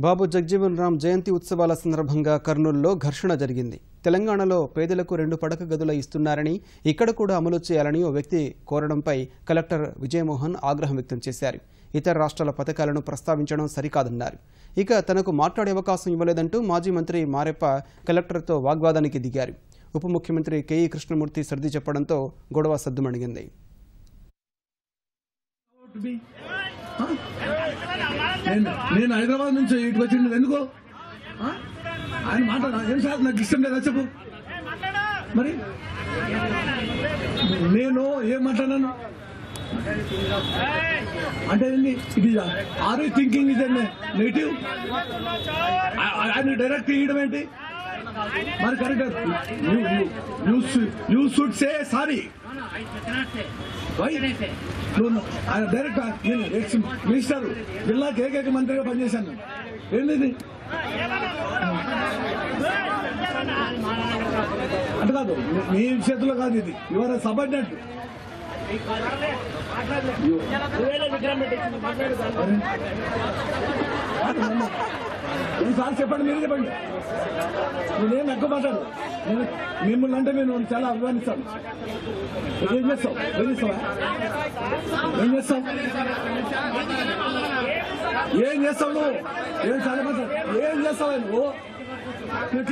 బాబు జగజీవన్ రామ్ జయంతి ఉత్సవాల సందర్భంగా కర్నూలులో ఘర్షణ జరిగింది. తెలంగాణలో పేదలకు 2 పడక గదుల ఇస్తున్నారని, ఇక్కడ కూడా అమలు చేయాలని ఓ వ్యక్తి కోరడంపై కలెక్టర్ విజయమోహన్ ఆగ్రహం వ్యక్తం చేశారు. ఇతర రాష్ట్రాల పథకాలను ప్రస్తావించడం సరికాదన్నారు. ఇక తనకు మాట్లాడే అవకాశం ఇవ్వలేదంటూ మాజీ మంత్రి మారెప్ప కలెక్టర్తో వాగ్వాదానికి దిగారు. ఉప ముఖ్యమంత్రి కెఈ కృష్ణమూర్తి సర్ది చెప్పడంతో గొడవ సద్దుమణిగింది. నేను హైదరాబాద్ నుంచి ఇటుకు వచ్చింది ఎందుకు ఆయన మాట్లాడ సార్ నాకు ఇష్టం లేదా చెప్పు. మరి నేను ఏం మాట్లాడాను అంటే ఇది ఆర్ యూ థింకింగ్ ఇది నెగిటివ్ ఆయన డైరెక్ట్ ఇవ్వడం ఏంటి మరి correct you should say sorry. ఆయన డైరెక్ట్ నేను ఎక్స్ మినిస్టర్ జిల్లాకి ఏకైక మంత్రిగా పనిచేశాను. ఏంటిది అంటే కాదు మీ చేతిలో కాదు, ఇది యువర్ సబార్డినేట్. ఈసారి చెప్పండి, మీరు చెప్పండి. నేనేం ఎక్కువ మాట్లాడు. నేను మిమ్మల్ని అంటే నేను చాలా అభిమానిస్తాను. ఏం చేస్తావు ఏం చేస్తావా ఏం చేస్తావు ఏం చేస్తావు నువ్వు ఏం చాలా మాట్లాడు ఏం చేస్తావా నువ్వు నేను